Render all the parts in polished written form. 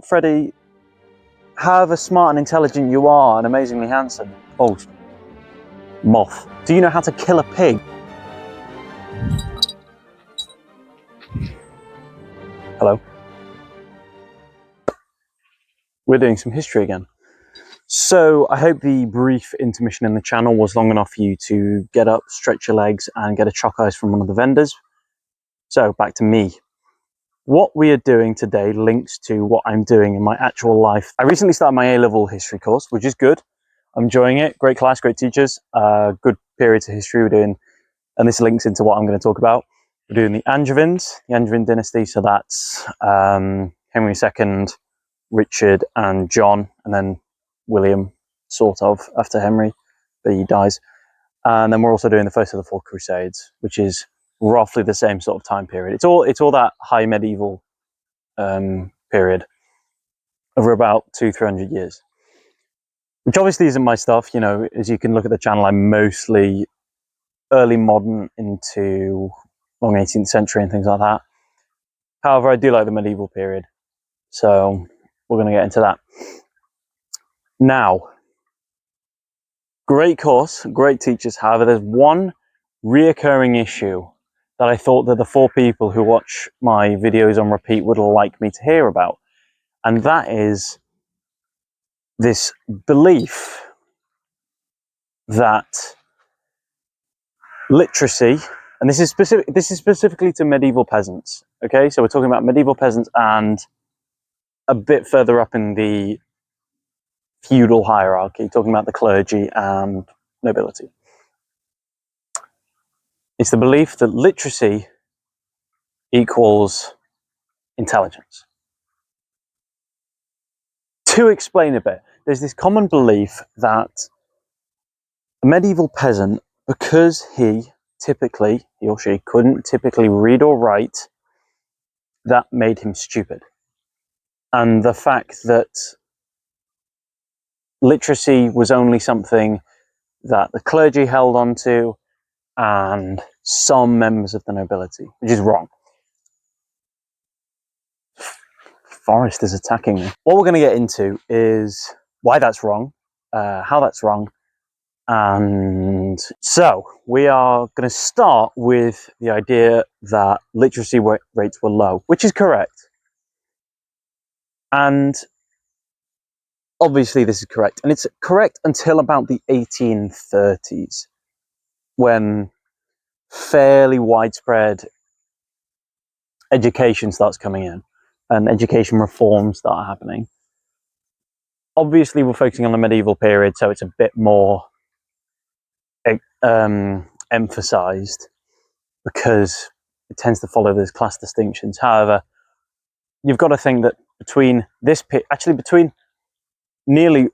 Freddie, however smart and intelligent you are and amazingly handsome. Oh, moth. Do you know how to kill a pig? Hello. We're doing some history again. So I hope the brief intermission in the channel was long enough for you to get up, stretch your legs and get a choc ice from one of the vendors. So back to me. What we are doing today links to what I'm doing in my actual life. I recently started my A-level history course, which is good. I'm enjoying it. Great class, great teachers, good periods of history we're doing. And this links into what I'm going to talk about. We're doing the Angevins, the Angevin dynasty. So that's Henry II, Richard and John, and then William, sort of, after Henry, but he dies. And then we're also doing the first of the four Crusades, which is roughly the same sort of time period. It's all that high medieval period over about 200-300 years, which obviously isn't my stuff. You know, as you can look at the channel, I'm mostly early modern into long 18th century and things like that. However, I do like the medieval period, so we're going to get into that now. Great course, great teachers. However, there's one reoccurring issue that I thought that the 4 people who watch my videos on repeat would like me to hear about, and that is this belief that literacy, and this is specifically to medieval peasants. Okay, so we're talking about medieval peasants and a bit further up in the feudal hierarchy, talking about the clergy and nobility. It's the belief that literacy equals intelligence. To explain a bit, there's this common belief that a medieval peasant, because he or she couldn't typically read or write, that made him stupid. And the fact that literacy was only something that the clergy held onto and some members of the nobility, which is wrong. Forest is attacking me. What we're going to get into is why that's wrong, how that's wrong, and so we are going to start with the idea that literacy rates were low, which is correct. And obviously this is correct, and it's correct until about the 1830s, when fairly widespread education starts coming in and education reforms start happening. Obviously we're focusing on the medieval period, so it's a bit more emphasized because it tends to follow those class distinctions. However, you've got to think that between nearly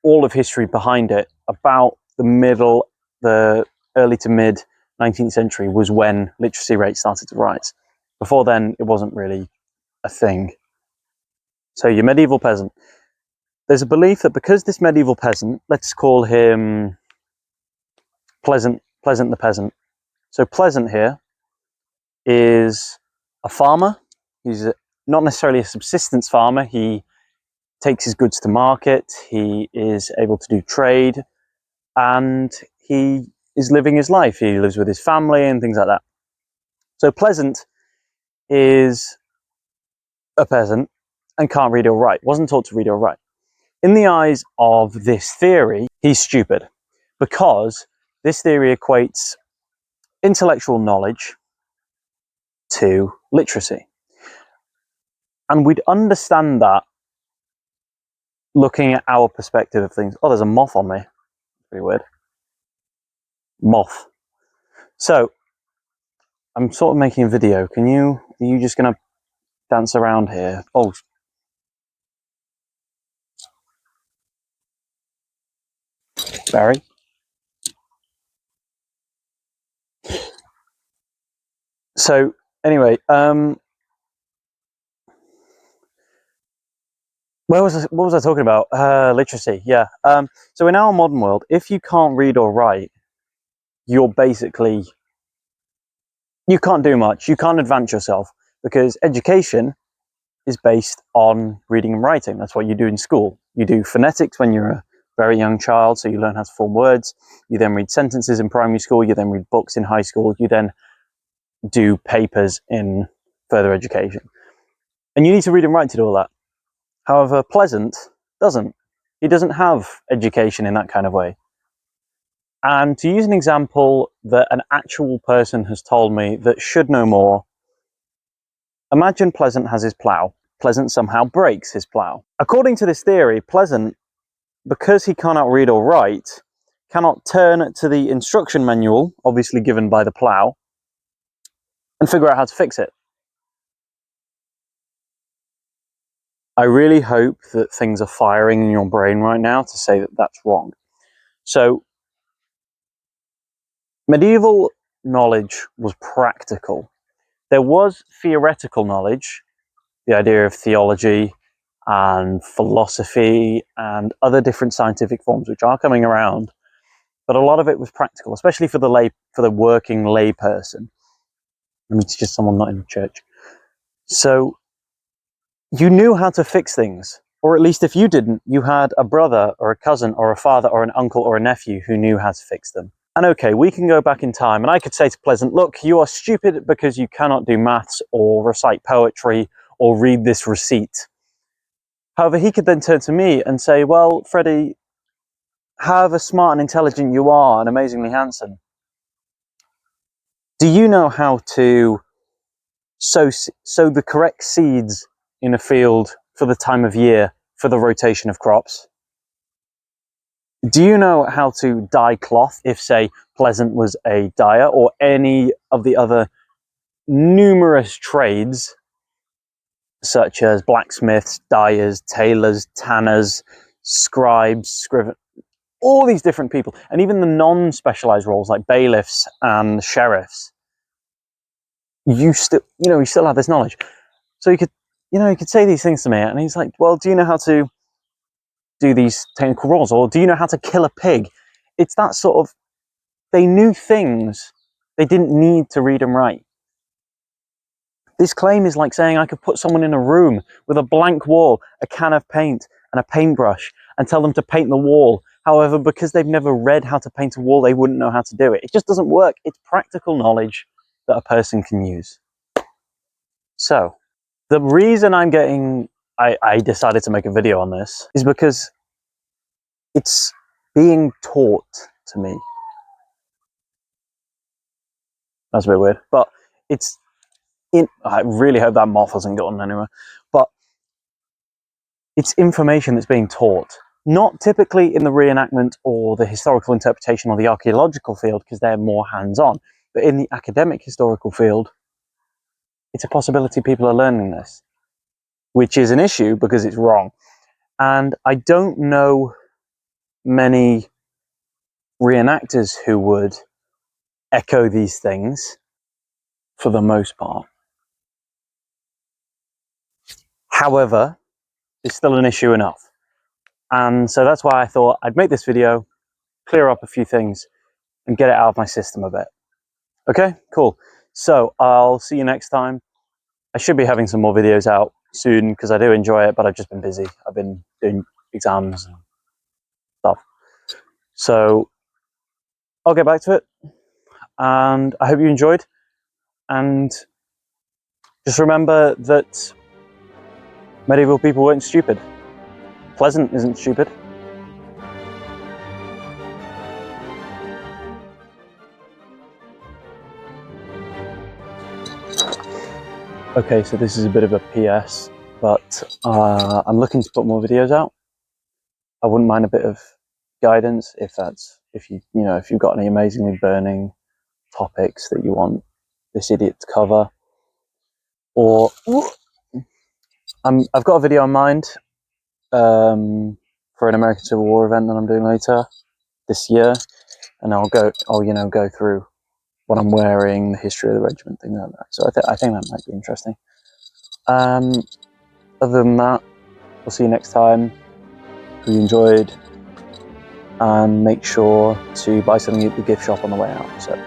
all of history behind it, about the early to mid 19th century was when literacy rates started to rise. Before then, it wasn't really a thing. So your medieval peasant, there's a belief that because this medieval peasant, let's call him Pleasant the peasant. So Pleasant here is a farmer. He's not necessarily a subsistence farmer. He takes his goods to market. He is able to do trade, and he is living his life. He lives with his family and things like that. So Pleasant is a peasant and can't read or write. Wasn't taught to read or write. In the eyes of this theory, he's stupid, because this theory equates intellectual knowledge to literacy. And we'd understand that looking at our perspective of things. Oh, there's a moth on me. Pretty weird. Moth. So, I'm sort of making a video. Are you just going to dance around here? Oh. Barry? So, anyway, what was I talking about? Literacy, yeah. So in our modern world, if you can't read or write, you can't do much. You can't advance yourself, because education is based on reading and writing. That's what you do in school. You do phonetics when you're a very young child, so you learn how to form words. You then read sentences in primary school. You then read books in high school. You then do papers in further education. And you need to read and write to do all that. However, Pleasant doesn't. He doesn't have education in that kind of way. And to use an example that an actual person has told me that should know more, imagine Pleasant has his plough. Pleasant somehow breaks his plough. According to this theory, Pleasant, because he cannot read or write, cannot turn to the instruction manual, obviously given by the plough, and figure out how to fix it. I really hope that things are firing in your brain right now to say that that's wrong. So, medieval knowledge was practical. There was theoretical knowledge, the idea of theology and philosophy and other different scientific forms which are coming around, but a lot of it was practical, especially for the working lay person. I mean, it's just someone not in the church. So you knew how to fix things, or at least if you didn't, you had a brother or a cousin or a father or an uncle or a nephew who knew how to fix them. And okay, we can go back in time and I could say to Pleasant, look, you are stupid because you cannot do maths or recite poetry or read this receipt. However, he could then turn to me and say, well, Freddie, however smart and intelligent you are and amazingly handsome, do you know how to sow the correct seeds in a field for the time of year for the rotation of crops? Do you know how to dye cloth if, say, Pleasant was a dyer, or any of the other numerous trades such as blacksmiths, dyers, tailors, tanners, scribes, scriveners, all these different people, and even the non-specialized roles like bailiffs and sheriffs? You still have this knowledge. So you could say these things to me, and he's like, well, do you know how to do these technical roles, or do you know how to kill a pig? It's that sort of, they knew things they didn't need to read and write. This claim is like saying I could put someone in a room with a blank wall, a can of paint and a paintbrush and tell them to paint the wall. However, because they've never read how to paint a wall, they wouldn't know how to do it. It just doesn't work. It's practical knowledge that a person can use. So the reason I decided to make a video on this is because it's being taught to me. That's a bit weird, but I really hope that moth hasn't gotten anywhere. But it's information that's being taught, not typically in the reenactment or the historical interpretation or the archaeological field, because they're more hands-on, but in the academic historical field, it's a possibility people are learning this, which is an issue because it's wrong. And I don't know many reenactors who would echo these things for the most part. However, it's still an issue enough. And so that's why I thought I'd make this video, clear up a few things, and get it out of my system a bit. Okay, cool. So I'll see you next time. I should be having some more videos out soon because I do enjoy it, but I've just been busy. I've been doing exams and stuff. So I'll get back to it. And I hope you enjoyed. And just remember that medieval people weren't stupid. Pleasant isn't stupid. Okay, so this is a bit of a PS, but I'm looking to put more videos out. I wouldn't mind a bit of guidance if you've got any amazingly burning topics that you want this idiot to cover, or I've got a video in mind for an American Civil War event that I'm doing later this year, and I'll go through what I'm wearing, the history of the regiment, things like that. So I think that might be interesting. Other than that, we'll see you next time. Hope you enjoyed, and make sure to buy something at the gift shop on the way out. So